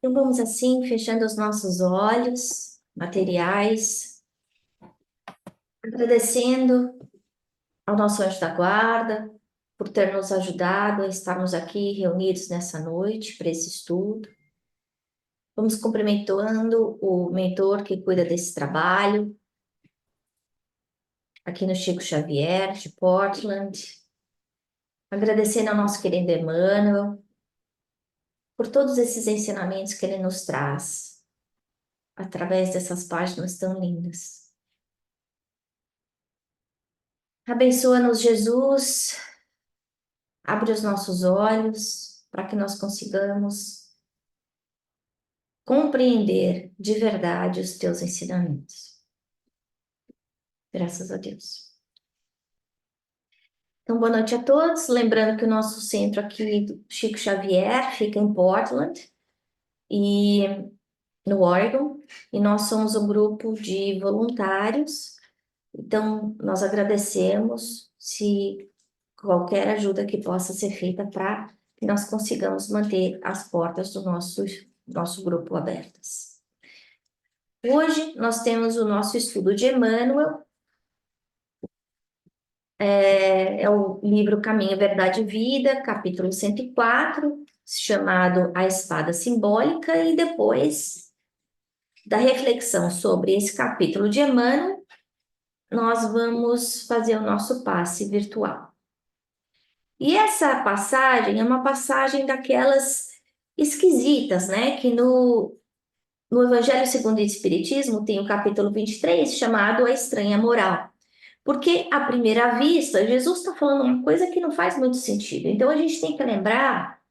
Então vamos assim, fechando os nossos olhos materiais, agradecendo ao nosso anjo da guarda por ter nos ajudado a estarmos aqui reunidos nessa noite para esse estudo. Vamos cumprimentando o mentor que cuida desse trabalho, aqui no Chico Xavier, de Portland. Agradecendo ao nosso querido Emmanuel por todos esses ensinamentos que ele nos traz através dessas páginas tão lindas. Abençoa-nos, Jesus. Abre os nossos olhos para que nós consigamos compreender de verdade os teus ensinamentos. Graças a Deus. Então, boa noite a todos. Lembrando que o nosso centro aqui do Chico Xavier fica em Portland, e no Oregon, e nós somos um grupo de voluntários. Então, nós agradecemos se qualquer ajuda que possa ser feita para que nós consigamos manter as portas do nosso grupo abertas. Hoje nós temos o nosso estudo de Emmanuel, é o livro Caminho, Verdade e Vida, capítulo 104, chamado A Espada Simbólica, e depois da reflexão sobre esse capítulo de Emmanuel, nós vamos fazer o nosso passe virtual. E essa passagem é uma passagem daquelas esquisitas, né? Que no Evangelho segundo o Espiritismo tem o capítulo 23, chamado A Estranha Moral. Porque, à primeira vista, Jesus está falando uma coisa que não faz muito sentido. Então, a gente tem que lembrar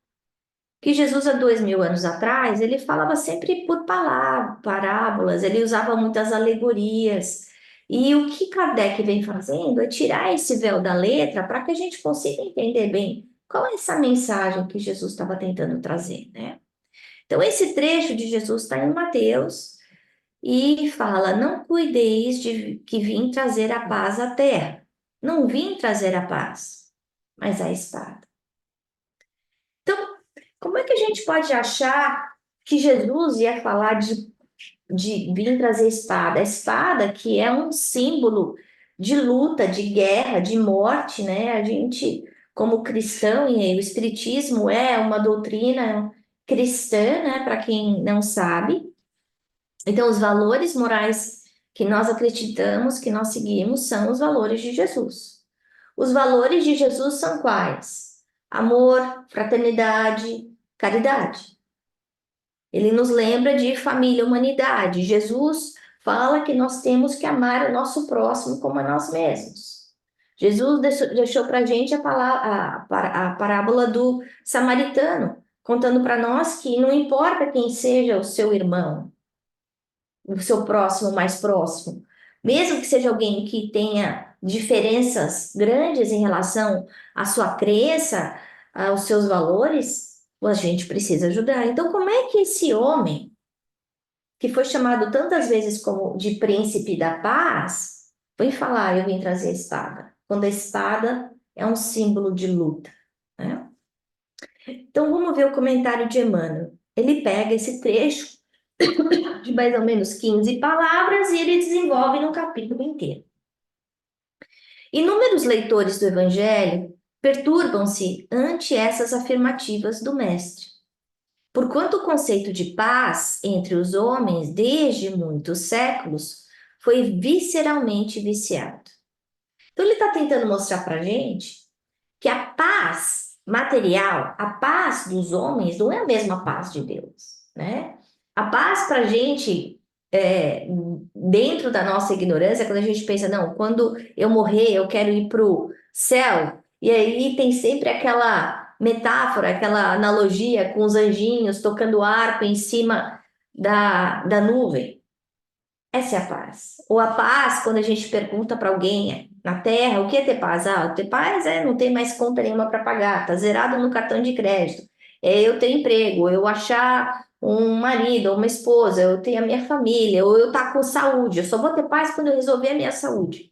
que Jesus, há 2000 anos atrás, ele falava sempre por parábolas, ele usava muitas alegorias. E o que Kardec vem fazendo é tirar esse véu da letra para que a gente consiga entender bem qual é essa mensagem que Jesus estava tentando trazer, né? Então, esse trecho de Jesus está em Mateus e fala: Não cuideis de que vim trazer a paz à terra. Não vim trazer a paz, mas a espada. Então, como é que a gente pode achar que Jesus ia falar de vir trazer espada? A espada, que é um símbolo de luta, de guerra, de morte, né? A gente, como cristão, e o Espiritismo é uma doutrina cristã, né? Para quem não sabe. Então, os valores morais que nós acreditamos, que nós seguimos, são os valores de Jesus. Os valores de Jesus são quais? Amor, fraternidade, caridade. Ele nos lembra de família, humanidade. Jesus fala que nós temos que amar o nosso próximo como a nós mesmos. Jesus deixou para a gente a parábola do samaritano, contando para nós que não importa quem seja o seu irmão, o seu próximo mais próximo, mesmo que seja alguém que tenha diferenças grandes em relação à sua crença, aos seus valores, a gente precisa ajudar. Então, como é que esse homem, que foi chamado tantas vezes como de príncipe da paz, foi falar: Eu vim trazer a espada, quando a espada é um símbolo de luta, né? Então, vamos ver o comentário de Emmanuel. Ele pega esse trecho de mais ou menos 15 palavras e ele desenvolve no capítulo inteiro. Inúmeros leitores do Evangelho perturbam-se ante essas afirmativas do Mestre, porquanto o conceito de paz entre os homens, desde muitos séculos, foi visceralmente viciado. Então, ele está tentando mostrar para a gente que a paz material, a paz dos homens, não é a mesma paz de Deus, né? A paz para a gente, dentro da nossa ignorância, quando a gente pensa: não, quando eu morrer, eu quero ir para o céu, e aí tem sempre aquela metáfora, aquela analogia com os anjinhos tocando harpa em cima da nuvem. Essa é a paz. Ou a paz, quando a gente pergunta para alguém na Terra, o que é ter paz? Ah, ter paz é não ter mais conta nenhuma para pagar, tá zerado no cartão de crédito. É eu ter emprego, eu achar um marido ou uma esposa, eu ter a minha família, ou eu estar com saúde. Eu só vou ter paz quando eu resolver a minha saúde.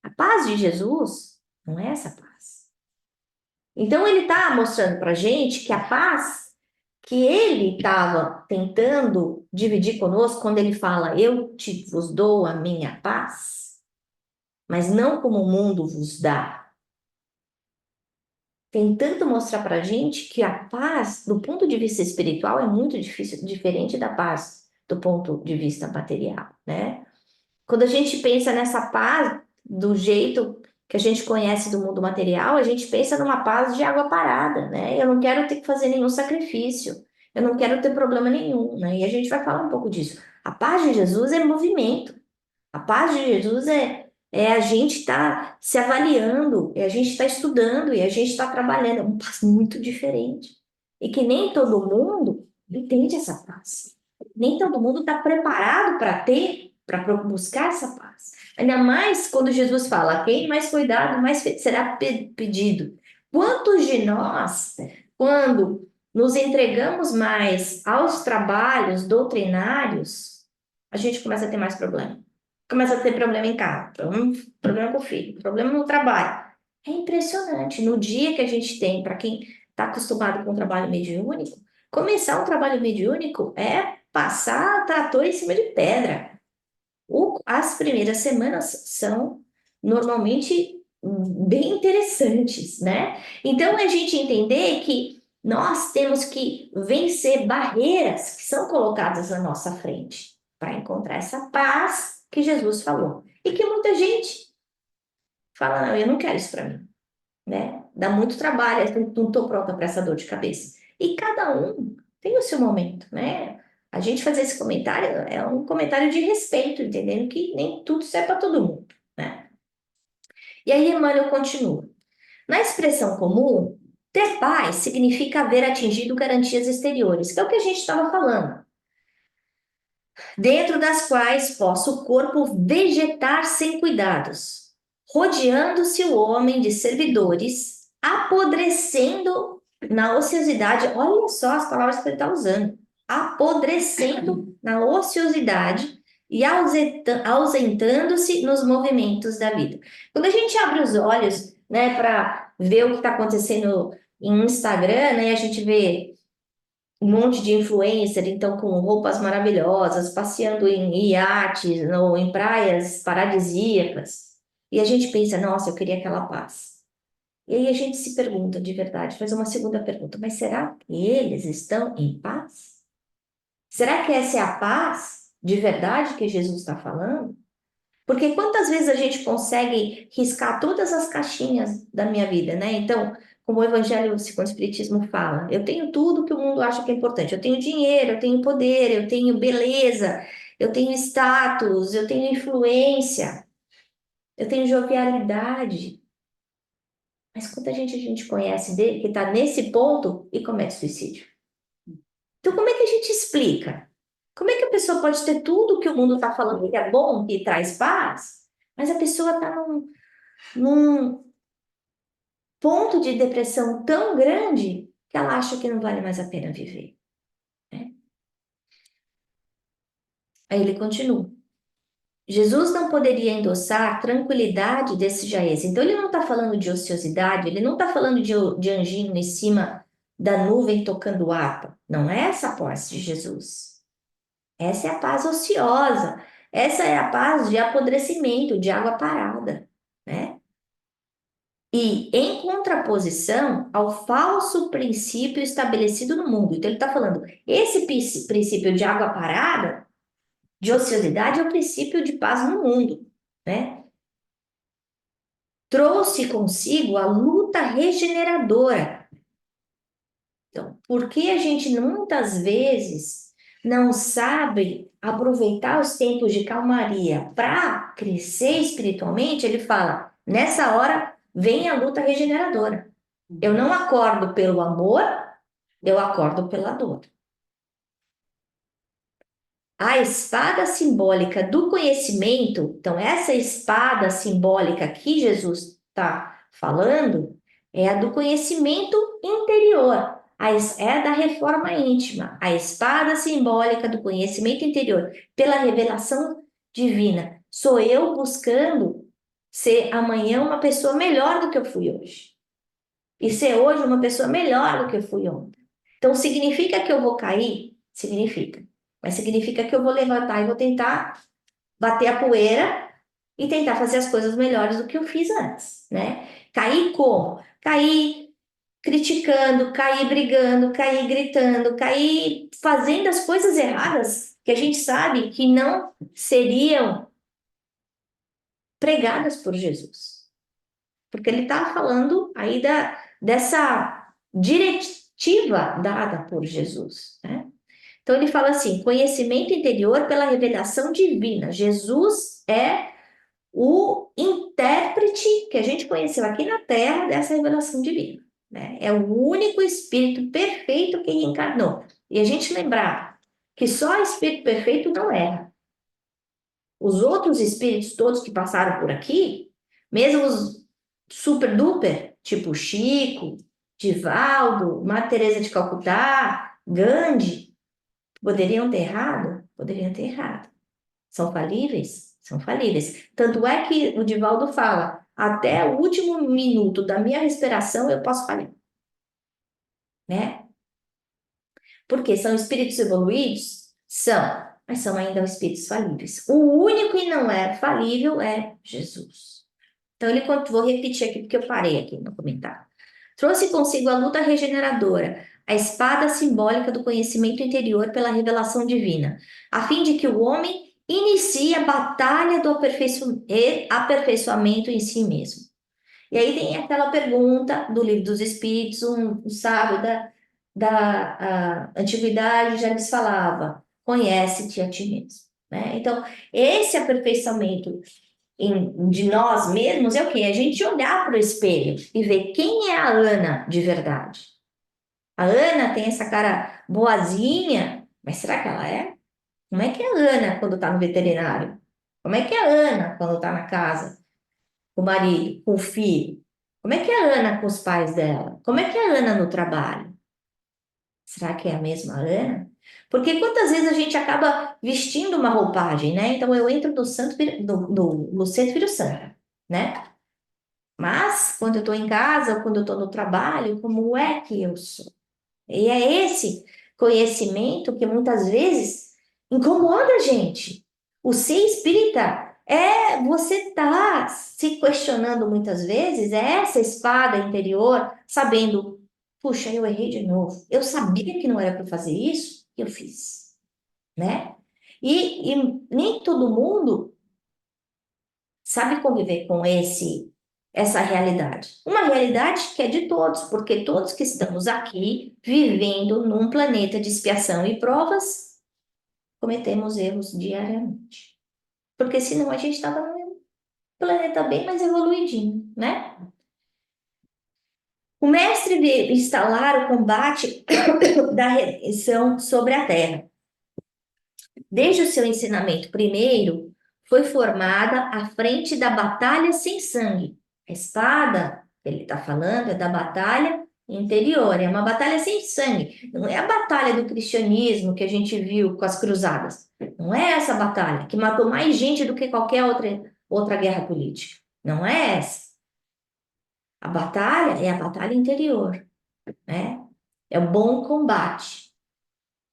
A paz de Jesus não é essa paz. Então ele está mostrando para gente que a paz que ele estava tentando dividir conosco quando ele fala: Eu vos dou a minha paz, mas não como o mundo vos dá. Tentando mostrar para a gente que a paz, do ponto de vista espiritual, é muito difícil, diferente da paz do ponto de vista material, né? Quando a gente pensa nessa paz do jeito que a gente conhece do mundo material, a gente pensa numa paz de água parada, né? Eu não quero ter que fazer nenhum sacrifício, eu não quero ter problema nenhum, né? E a gente vai falar um pouco disso. A paz de Jesus é movimento. A paz de Jesus é a gente estar se avaliando, é a gente estar estudando e a gente estar trabalhando. É uma paz muito diferente. E que nem todo mundo entende essa paz. Nem todo mundo está preparado para ter, para buscar essa paz. Ainda mais quando Jesus fala: quem mais cuidado, mais será pedido. Quantos de nós, quando nos entregamos mais aos trabalhos doutrinários, a gente começa a ter mais problema? Começa a ter problema em casa, problema com o filho, problema no trabalho. É impressionante. No dia que a gente tem, para quem está acostumado com o trabalho mediúnico, começar um trabalho mediúnico é passar trator em cima de pedra. As primeiras semanas são normalmente bem interessantes, né? Então, a gente entender que nós temos que vencer barreiras que são colocadas na nossa frente para encontrar essa paz que Jesus falou. E que muita gente fala: não, eu não quero isso para mim, né? Dá muito trabalho, eu não estou pronta para essa dor de cabeça. E cada um tem o seu momento, né? A gente fazer esse comentário é um comentário de respeito, entendendo que nem tudo serve para todo mundo, né? E aí Emmanuel continua. Na expressão comum, ter paz significa haver atingido garantias exteriores, que é o que a gente estava falando, dentro das quais possa o corpo vegetar sem cuidados, rodeando-se o homem de servidores, apodrecendo na ociosidade. Olha só as palavras que ele está usando: apodrecendo na ociosidade e ausentando-se nos movimentos da vida. Quando a gente abre os olhos, né, para ver o que está acontecendo em Instagram, né, a gente vê um monte de influencer, então, com roupas maravilhosas, passeando em iates, ou em praias paradisíacas. E a gente pensa: nossa, eu queria aquela paz. E aí a gente se pergunta de verdade, faz uma segunda pergunta: mas será que eles estão em paz? Será que essa é a paz de verdade que Jesus está falando? Porque quantas vezes a gente consegue riscar todas as caixinhas da minha vida, né? Então, como o Evangelho segundo o Espiritismo fala, eu tenho tudo que o mundo acha que é importante. Eu tenho dinheiro, eu tenho poder, eu tenho beleza, eu tenho status, eu tenho influência, eu tenho jovialidade. Mas quanta gente a gente conhece dele que está nesse ponto e comete suicídio? Então, como é que a gente explica? Como é que a pessoa pode ter tudo que o mundo está falando que é bom, que traz paz, mas a pessoa está num ponto de depressão tão grande que ela acha que não vale mais a pena viver, né? Aí ele continua. Jesus não poderia endossar a tranquilidade desse jaez. Então, ele não está falando de ociosidade, ele não está falando de anjinho em cima da nuvem tocando harpa. Não é essa a paz de Jesus. Essa é a paz ociosa. Essa é a paz de apodrecimento, de água parada, né? E em contraposição ao falso princípio estabelecido no mundo. Então, ele está falando: esse princípio de água parada, de ociosidade, é o princípio de paz no mundo, né? Trouxe consigo a luta regeneradora. Então, por que a gente muitas vezes não sabe aproveitar os tempos de calmaria para crescer espiritualmente? Ele fala: nessa hora vem a luta regeneradora. Eu não acordo pelo amor, eu acordo pela dor. A espada simbólica do conhecimento, então, essa espada simbólica que Jesus está falando, é a do conhecimento interior, é da reforma íntima, a espada simbólica do conhecimento interior, pela revelação divina. Sou eu buscando ser amanhã uma pessoa melhor do que eu fui hoje, e ser hoje uma pessoa melhor do que eu fui ontem. Então, significa que eu vou cair? Significa. Mas significa que eu vou levantar e vou tentar bater a poeira e tentar fazer as coisas melhores do que eu fiz antes, né? Cair como? Cair criticando, cair brigando, cair gritando, cair fazendo as coisas erradas que a gente sabe que não seriam pregadas por Jesus. Porque ele está falando aí dessa diretiva dada por Jesus, né? Então ele fala assim: conhecimento interior pela revelação divina. Jesus é o intérprete que a gente conheceu aqui na Terra dessa revelação divina, né? É o único Espírito perfeito que encarnou. E a gente lembrar que só Espírito perfeito não erra. Os outros espíritos todos que passaram por aqui, mesmo os super duper, tipo Chico, Divaldo, Madre Teresa de Calcutá, Gandhi, poderiam ter errado? Poderiam ter errado. São falíveis? São falíveis. Tanto é que o Divaldo fala, até o último minuto da minha respiração eu posso falhar, né? Porque são espíritos evoluídos? São, mas são ainda espíritos falíveis. O único que não é falível é Jesus. Então, vou repetir aqui porque eu parei aqui no comentário. Trouxe consigo a luta regeneradora, a espada simbólica do conhecimento interior pela revelação divina, a fim de que o homem inicie a batalha do aperfeiçoamento em si mesmo. E aí tem aquela pergunta do Livro dos Espíritos, um sábio da antiguidade já lhes falava: conhece-te a ti mesmo, né? Então, esse aperfeiçoamento de nós mesmos é o quê? A gente olhar para o espelho e ver quem é a Ana de verdade. A Ana tem essa cara boazinha, mas será que ela é? Como é que é a Ana quando está no veterinário? Como é que é a Ana quando está na casa, com o marido, com o filho? Como é que é a Ana com os pais dela? Como é que é a Ana no trabalho? Será que é a mesma Ana? Porque quantas vezes a gente acaba vestindo uma roupagem, né? Então eu entro no santo, no centro viro santa, né? Mas quando eu estou em casa, ou quando eu estou no trabalho, como é que eu sou? E é esse conhecimento que muitas vezes incomoda a gente. O ser espírita é você tá se questionando muitas vezes, é essa espada interior, sabendo, puxa, eu errei de novo. Eu sabia que não era para fazer isso, eu fiz, né? E nem todo mundo sabe conviver com essa realidade. Uma realidade que é de todos, porque todos que estamos aqui vivendo num planeta de expiação e provas, cometemos erros diariamente. Porque senão a gente estava num planeta bem mais evoluidinho, né? O mestre veio instalar o combate da redenção sobre a Terra. Desde o seu ensinamento primeiro, foi formada a frente da batalha sem sangue. A espada, que ele está falando, é da batalha interior, é uma batalha sem sangue. Não é a batalha do cristianismo que a gente viu com as cruzadas. Não é essa batalha que matou mais gente do que qualquer outra guerra política. Não é essa. A batalha é a batalha interior, né? É o bom combate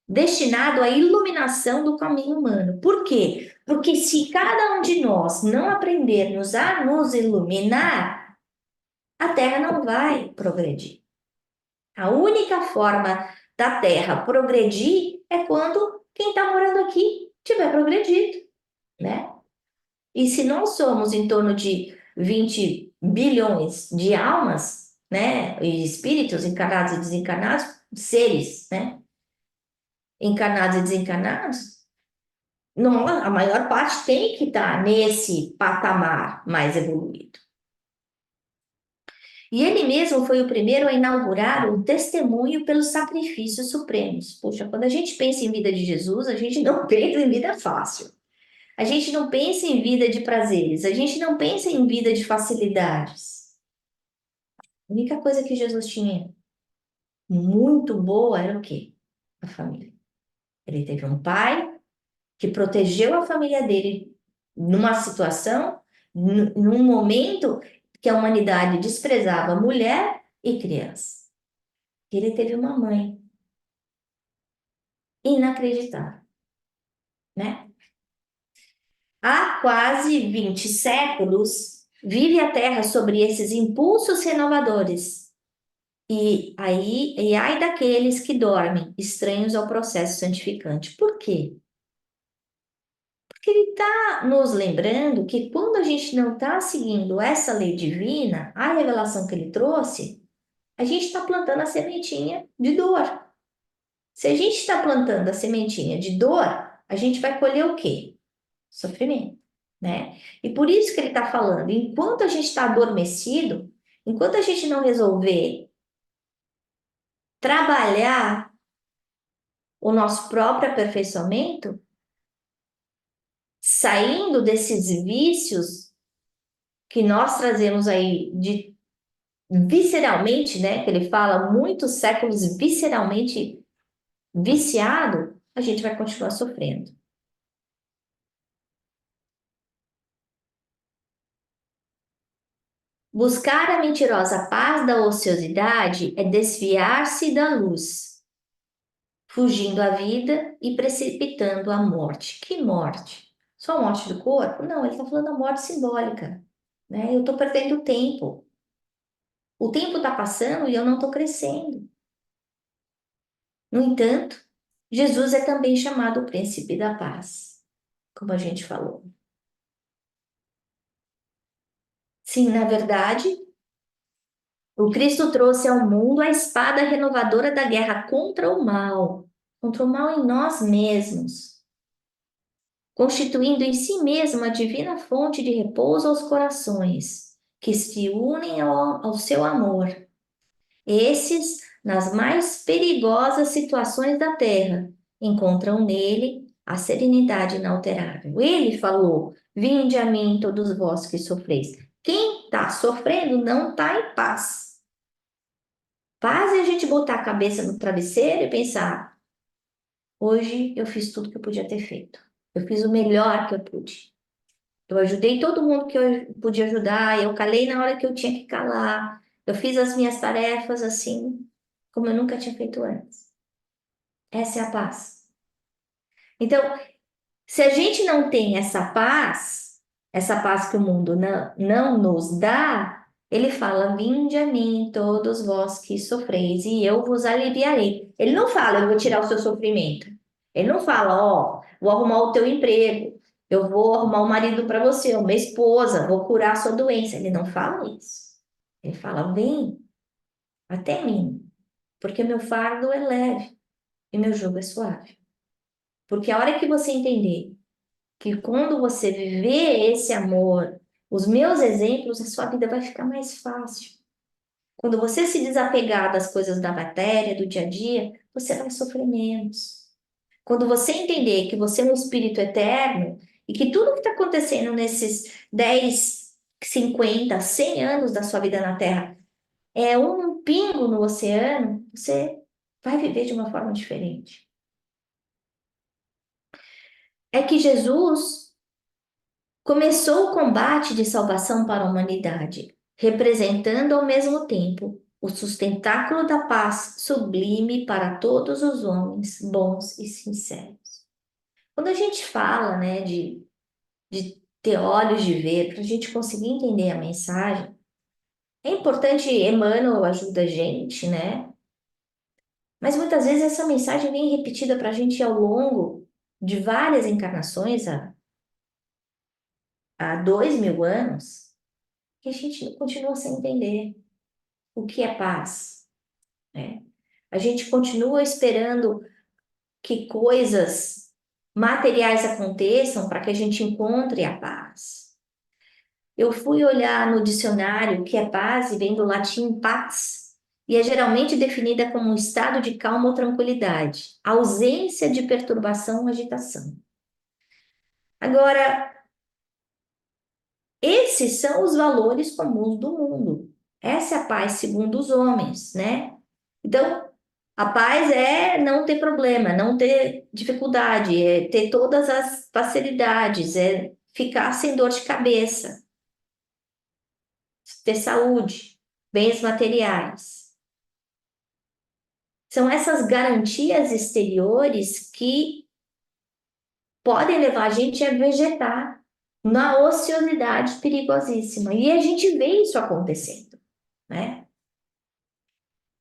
destinado à iluminação do caminho humano. Por quê? Porque se cada um de nós não aprendermos a nos iluminar, a Terra não vai progredir. A única forma da Terra progredir é quando quem está morando aqui tiver progredido, né? E se nós somos em torno de 20 bilhões de almas, né, e espíritos encarnados e desencarnados, seres, né, encarnados e desencarnados, não, a maior parte tem que estar nesse patamar mais evoluído. E ele mesmo foi o primeiro a inaugurar o testemunho pelos sacrifícios supremos. Poxa, quando a gente pensa em vida de Jesus, a gente não pensa em vida fácil. A gente não pensa em vida de prazeres, a gente não pensa em vida de facilidades. A única coisa que Jesus tinha muito boa era o quê? A família. Ele teve um pai que protegeu a família dele numa situação, num momento que a humanidade desprezava mulher e criança. Ele teve uma mãe inacreditável, né? Há quase 20 séculos, vive a Terra sobre esses impulsos renovadores. E ai daqueles que dormem, estranhos ao processo santificante. Por quê? Porque ele está nos lembrando que quando a gente não está seguindo essa lei divina, a revelação que ele trouxe, a gente está plantando a sementinha de dor. Se a gente está plantando a sementinha de dor, a gente vai colher o quê? Sofrimento, né? E por isso que ele está falando, enquanto a gente está adormecido, enquanto a gente não resolver trabalhar o nosso próprio aperfeiçoamento, saindo desses vícios que nós trazemos aí de visceralmente, né? Que ele fala muitos séculos visceralmente viciado, a gente vai continuar sofrendo. Buscar a mentirosa paz da ociosidade é desviar-se da luz, fugindo à vida e precipitando a morte. Que morte? Só a morte do corpo? Não, ele está falando da morte simbólica, né? Eu estou perdendo tempo. O tempo está passando e eu não estou crescendo. No entanto, Jesus é também chamado o príncipe da paz, como a gente falou. Sim, na verdade, o Cristo trouxe ao mundo a espada renovadora da guerra contra o mal em nós mesmos, constituindo em si mesmo a divina fonte de repouso aos corações, que se unem ao seu amor. Esses, nas mais perigosas situações da terra, encontram nele a serenidade inalterável. Ele falou: Vinde a mim, todos vós que sofreis. Quem está sofrendo não está em paz. Paz é a gente botar a cabeça no travesseiro e pensar: hoje eu fiz tudo que eu podia ter feito. Eu fiz o melhor que eu pude. Eu ajudei todo mundo que eu podia ajudar, eu calei na hora que eu tinha que calar. Eu fiz as minhas tarefas assim, como eu nunca tinha feito antes. Essa é a paz. Então, se a gente não tem essa paz que o mundo não nos dá, ele fala: Vinde a mim, todos vós que sofreis, e eu vos aliviarei. Ele não fala: Eu vou tirar o seu sofrimento. Ele não fala: Ó, vou arrumar o teu emprego, eu vou arrumar um marido para você, uma esposa, vou curar a sua doença. Ele não fala isso. Ele fala: Vem até mim, porque meu fardo é leve e meu jugo é suave. Porque a hora que você entender que quando você viver esse amor, os meus exemplos, a sua vida vai ficar mais fácil. Quando você se desapegar das coisas da matéria, do dia a dia, você vai sofrer menos. Quando você entender que você é um espírito eterno e que tudo que está acontecendo nesses 10, 50, 100 anos da sua vida na Terra é um pingo no oceano, você vai viver de uma forma diferente. É que Jesus começou o combate de salvação para a humanidade, representando ao mesmo tempo o sustentáculo da paz sublime para todos os homens bons e sinceros. Quando a gente fala, né, de ter olhos de ver, para a gente conseguir entender a mensagem, é importante, Emmanuel ajuda a gente, né? Mas muitas vezes essa mensagem vem repetida para a gente ao longo de várias encarnações, há 2000 anos, que a gente continua sem entender o que é paz, né? A gente continua esperando que coisas materiais aconteçam para que a gente encontre a paz. Eu fui olhar no dicionário que é paz e vem do latim pax, e é geralmente definida como um estado de calma ou tranquilidade, ausência de perturbação ou agitação. Agora, esses são os valores comuns do mundo. Essa é a paz segundo os homens, né? Então, a paz é não ter problema, não ter dificuldade, é ter todas as facilidades, é ficar sem dor de cabeça, ter saúde, bens materiais. São essas garantias exteriores que podem levar a gente a vegetar na ociosidade perigosíssima. E a gente vê isso acontecendo, né?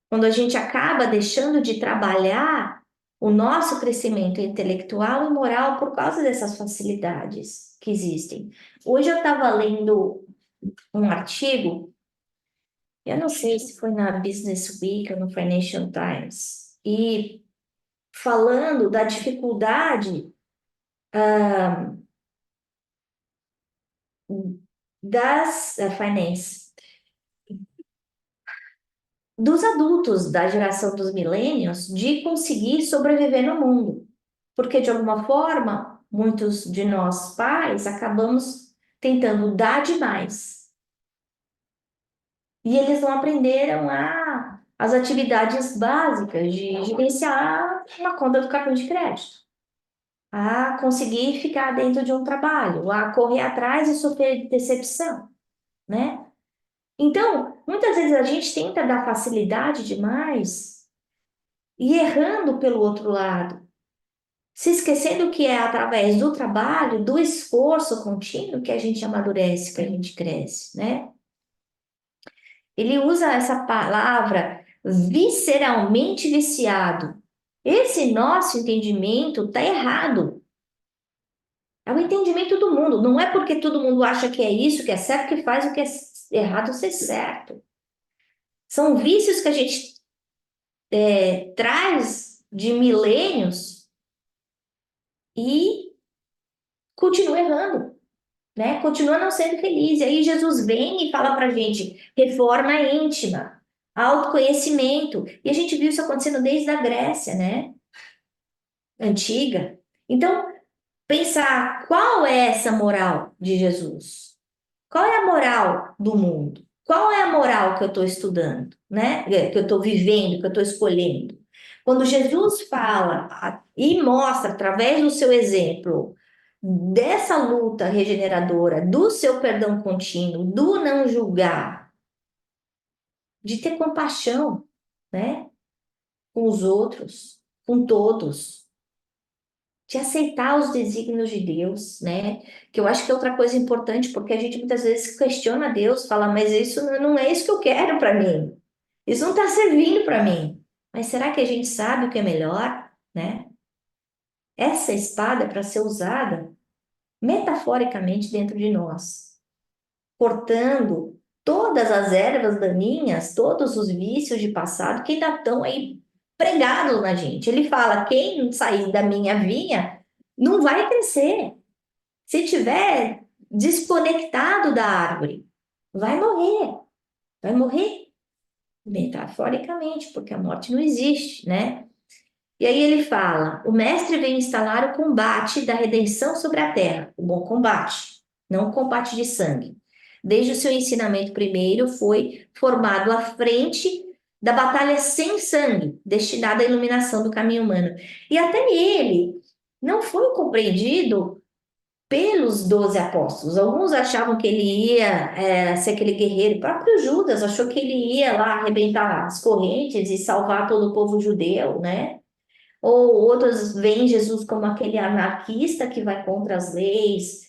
Quando a gente acaba deixando de trabalhar o nosso crescimento intelectual e moral por causa dessas facilidades que existem. Hoje eu estava lendo um artigo, eu não sei se foi na Business Week ou no Financial Times, e falando da dificuldade das finance, dos adultos da geração dos millennials de conseguir sobreviver no mundo. Porque, de alguma forma, muitos de nós pais acabamos tentando dar demais. E eles não aprenderam as atividades básicas de gerenciar uma conta do cartão de crédito, a conseguir ficar dentro de um trabalho, a correr atrás e sofrer decepção, né? Então, muitas vezes a gente tenta dar facilidade demais e errando pelo outro lado, se esquecendo que é através do trabalho, do esforço contínuo que a gente amadurece, que a gente cresce, né? Ele usa essa palavra visceralmente viciado. Esse nosso entendimento está errado. É o entendimento do mundo. Não é porque todo mundo acha que é isso, que é certo, que faz o que é errado ser certo. São vícios que a gente traz de milênios e continua errando, né? Continua não sendo feliz. E aí Jesus vem e fala pra gente, reforma íntima, autoconhecimento. E a gente viu isso acontecendo desde a Grécia, né? Antiga. Então, pensar qual é essa moral de Jesus? Qual é a moral do mundo? Qual é a moral que eu estou estudando, né? Que eu estou vivendo, que eu estou escolhendo? Quando Jesus fala e mostra através do seu exemplo dessa luta regeneradora, do seu perdão contínuo, do não julgar, de ter compaixão, né? Com os outros, com todos, de aceitar os desígnios de Deus, né? Que eu acho que é outra coisa importante, porque a gente muitas vezes questiona Deus, fala, mas isso não é isso que eu quero para mim. Isso não está servindo para mim. Mas será que a gente sabe o que é melhor, né? Essa espada é para ser usada metaforicamente dentro de nós, cortando todas as ervas daninhas, todos os vícios de passado que ainda estão aí pregados na gente. Ele fala: quem sair da minha vinha não vai crescer. Se tiver desconectado da árvore, vai morrer. Vai morrer metaforicamente, porque a morte não existe, né? E aí ele fala: o mestre vem instalar o combate da redenção sobre a terra, o bom combate, não o combate de sangue. Desde o seu ensinamento primeiro, foi formado à frente da batalha sem sangue, destinada à iluminação do caminho humano. E até ele não foi compreendido pelos 12 apóstolos. Alguns achavam que ele ia ser aquele guerreiro. O próprio Judas achou que ele ia lá arrebentar as correntes e salvar todo o povo judeu, né? Ou outros veem Jesus como aquele anarquista que vai contra as leis.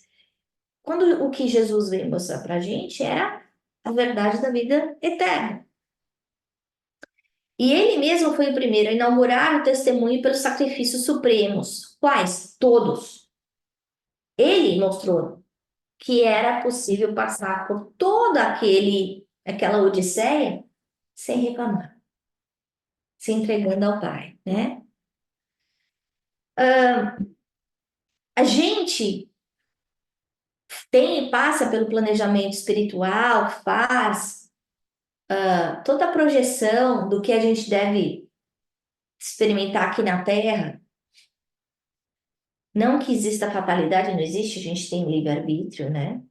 Quando o que Jesus veio mostrar para a gente era a verdade da vida eterna. E ele mesmo foi o primeiro a inaugurar o testemunho pelos sacrifícios supremos. Quais? Todos. Ele mostrou que era possível passar por toda aquela odisseia sem reclamar, se entregando ao Pai, né? A gente passa pelo planejamento espiritual, faz toda a projeção do que a gente deve experimentar aqui na Terra. Não que exista fatalidade, não existe, a gente tem livre-arbítrio, né?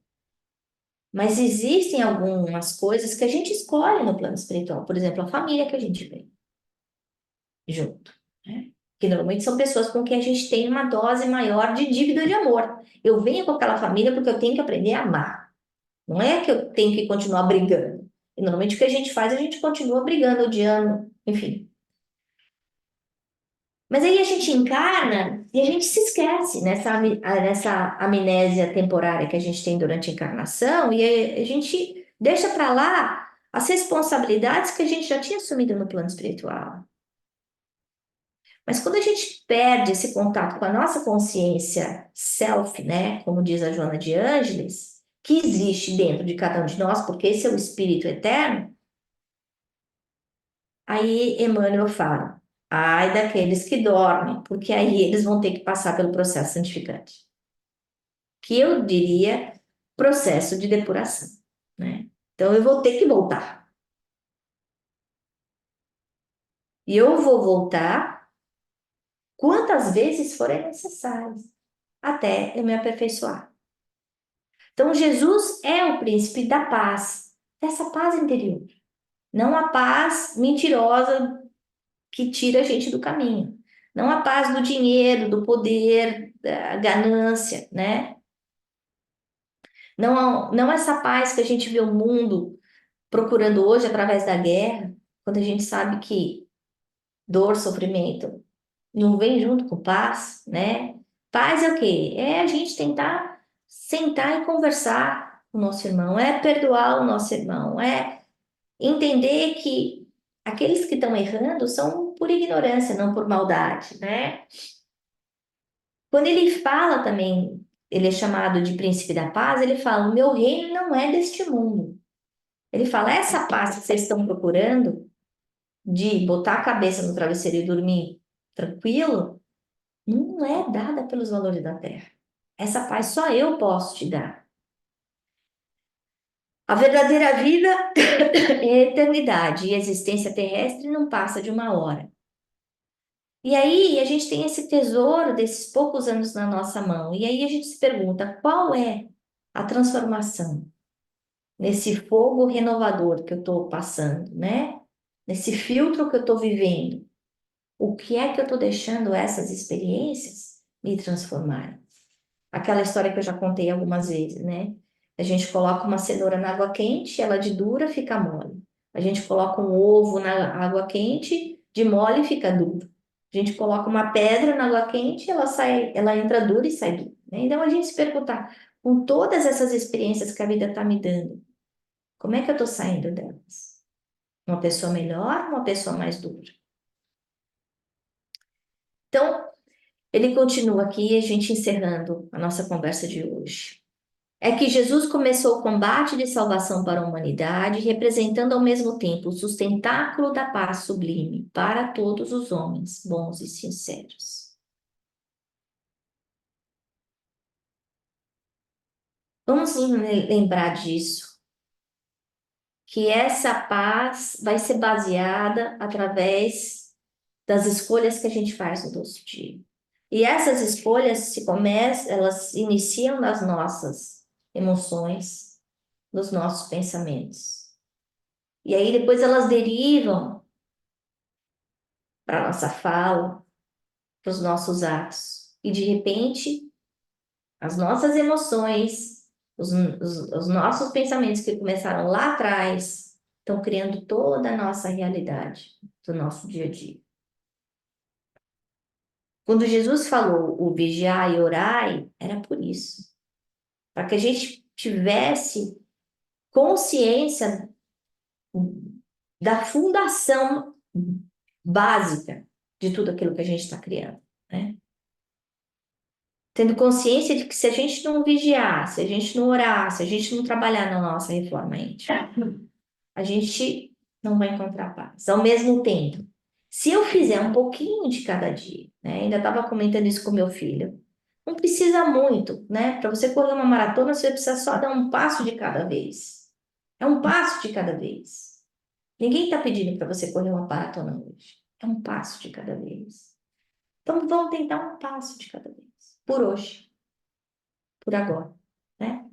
Mas existem algumas coisas que a gente escolhe no plano espiritual. Por exemplo, a família que a gente vem junto, né? Que normalmente são pessoas com quem a gente tem uma dose maior de dívida de amor. Eu venho com aquela família porque eu tenho que aprender a amar. Não é que eu tenho que continuar brigando. E normalmente o que a gente faz, a gente continua brigando, odiando, enfim. Mas aí a gente encarna e a gente se esquece nessa amnésia temporária que a gente tem durante a encarnação e a gente deixa para lá as responsabilidades que a gente já tinha assumido no plano espiritual. Mas quando a gente perde esse contato com a nossa consciência self, né, como diz a Joana de Ângeles, que existe dentro de cada um de nós, porque esse é o espírito eterno, aí Emmanuel fala, ai daqueles que dormem, porque aí eles vão ter que passar pelo processo santificante, que eu diria processo de depuração, né? Então eu vou ter que voltar. E eu vou voltar quantas vezes forem necessárias, até eu me aperfeiçoar. Então Jesus é o príncipe da paz, dessa paz interior, não a paz mentirosa que tira a gente do caminho. Não a paz do dinheiro, do poder, da ganância, né? Não essa paz que a gente vê o mundo procurando hoje através da guerra, quando a gente sabe que dor, sofrimento não vem junto com paz, né? Paz é o quê? É a gente tentar sentar e conversar com o nosso irmão, é perdoar o nosso irmão, é entender que aqueles que estão errando são por ignorância, não por maldade, né? Quando ele fala também, ele é chamado de príncipe da paz, ele fala: o meu reino não é deste mundo. Ele fala: essa paz que vocês estão procurando, de botar a cabeça no travesseiro e dormir tranquilo, não é dada pelos valores da terra. Essa paz só eu posso te dar. A verdadeira vida é a eternidade e a existência terrestre não passa de uma hora. E aí a gente tem esse tesouro desses poucos anos na nossa mão. E aí a gente se pergunta: qual é a transformação nesse fogo renovador que eu estou passando, né? Nesse filtro que eu estou vivendo? O que é que eu estou deixando essas experiências me transformarem? Aquela história que eu já contei algumas vezes, né? A gente coloca uma cenoura na água quente, ela de dura fica mole. A gente coloca um ovo na água quente, de mole fica duro. A gente coloca uma pedra na água quente, ela sai, ela entra dura e sai dura, né? Então a gente se perguntar, com todas essas experiências que a vida está me dando, como é que eu estou saindo delas? Uma pessoa melhor, uma pessoa mais dura? Então, ele continua aqui, a gente encerrando a nossa conversa de hoje. É que Jesus começou o combate de salvação para a humanidade, representando ao mesmo tempo o sustentáculo da paz sublime para todos os homens bons e sinceros. Vamos lembrar disso, que essa paz vai ser baseada através das escolhas que a gente faz no nosso dia. E essas escolhas elas se iniciam nas nossas emoções, nos nossos pensamentos. E aí depois elas derivam para a nossa fala, para os nossos atos. E de repente, as nossas emoções, os nossos pensamentos que começaram lá atrás, estão criando toda a nossa realidade do nosso dia a dia. Quando Jesus falou o vigiai e orai, era por isso, para que a gente tivesse consciência da fundação básica de tudo aquilo que a gente está criando, né? Tendo consciência de que se a gente não vigiar, se a gente não orar, se a gente não trabalhar na nossa reforma íntima, a gente não vai encontrar paz. Ao mesmo tempo, se eu fizer um pouquinho de cada dia, né? Ainda estava comentando isso com meu filho. Não precisa muito, né? Para você correr uma maratona, você precisa só dar um passo de cada vez. É um passo de cada vez. Ninguém está pedindo para você correr uma maratona hoje. É um passo de cada vez. Então vamos tentar um passo de cada vez. Por hoje, por agora, né?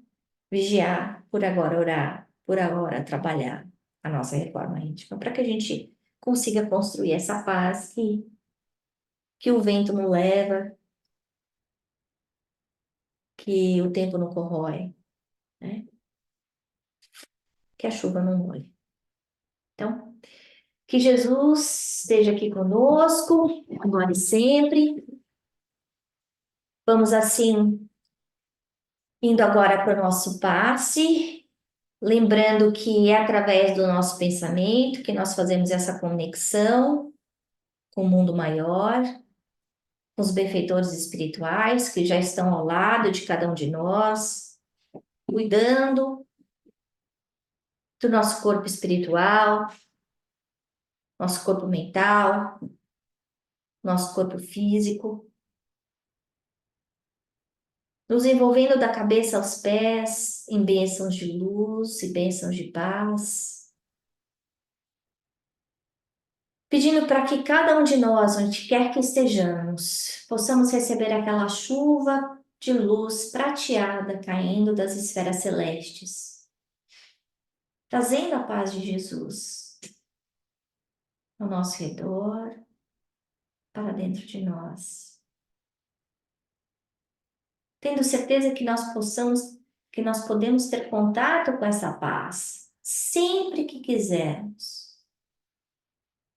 Vigiar, por agora orar, por agora trabalhar a nossa reforma íntima, para que a gente consiga construir essa paz que o vento não leva, que o tempo não corrói, né? Que a chuva não molhe. Então, Que Jesus esteja aqui conosco, agora e sempre. Vamos assim, indo agora para o nosso passe, lembrando que é através do nosso pensamento que nós fazemos essa conexão com o mundo maior, com os benfeitores espirituais que já estão ao lado de cada um de nós, cuidando do nosso corpo espiritual, nosso corpo mental, nosso corpo físico, nos envolvendo da cabeça aos pés em bênçãos de luz e bênçãos de paz, pedindo para que cada um de nós, onde quer que estejamos, possamos receber aquela chuva de luz prateada caindo das esferas celestes, trazendo a paz de Jesus ao nosso redor, para dentro de nós. Tendo certeza que nós podemos ter contato com essa paz sempre que quisermos.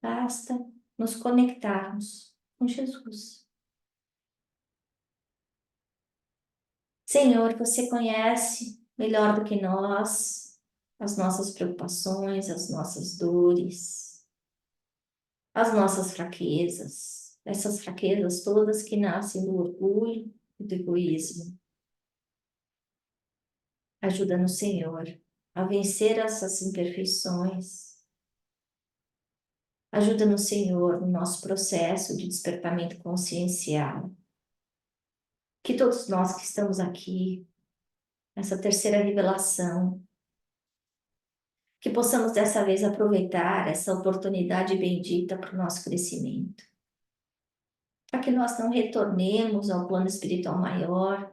Basta nos conectarmos com Jesus. Senhor, você conhece melhor do que nós as nossas preocupações, as nossas dores, as nossas fraquezas, essas fraquezas todas que nascem do orgulho e do egoísmo. Ajuda-nos, Senhor, a vencer essas imperfeições. Ajuda-nos, Senhor, no nosso processo de despertamento consciencial. Que todos nós que estamos aqui, nessa terceira revelação, que possamos dessa vez aproveitar essa oportunidade bendita para o nosso crescimento. Para que nós não retornemos ao plano espiritual maior,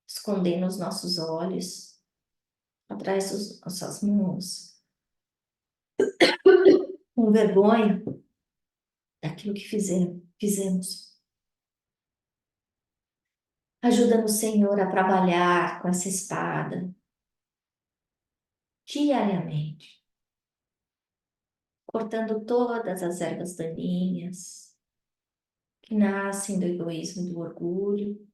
escondendo os nossos olhos atrás das nossas mãos, com vergonha daquilo que fizemos. Ajuda-nos, Senhor, a trabalhar com essa espada diariamente, cortando todas as ervas daninhas que nascem do egoísmo e do orgulho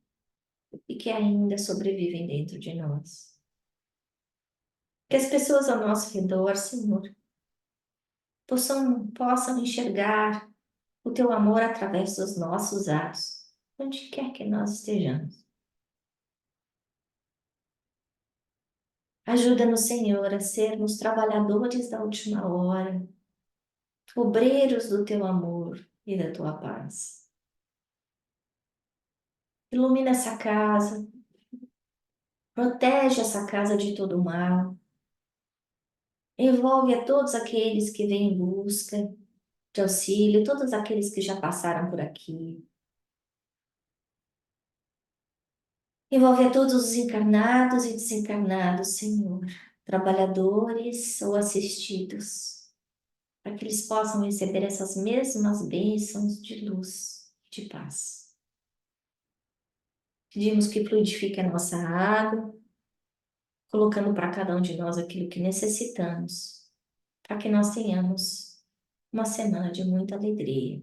e que ainda sobrevivem dentro de nós. Que as pessoas ao nosso redor, Senhor, possam enxergar o teu amor através dos nossos atos, onde quer que nós estejamos. Ajuda-nos, Senhor, a sermos trabalhadores da última hora, obreiros do teu amor e da tua paz. Ilumina essa casa, protege essa casa de todo mal, envolve a todos aqueles que vêm em busca de auxílio, todos aqueles que já passaram por aqui. Envolve a todos os encarnados e desencarnados, Senhor, trabalhadores ou assistidos, para que eles possam receber essas mesmas bênçãos de luz e de paz. Pedimos que fluidifique a nossa água, colocando para cada um de nós aquilo que necessitamos, para que nós tenhamos uma semana de muita alegria,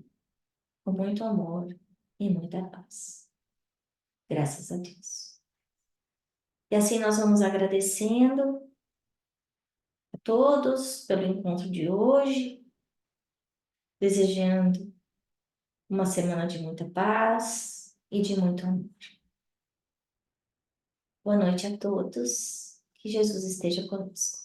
com muito amor e muita paz. Graças a Deus. E assim nós vamos agradecendo a todos pelo encontro de hoje, desejando uma semana de muita paz e de muito amor. Boa noite a todos, que Jesus esteja conosco.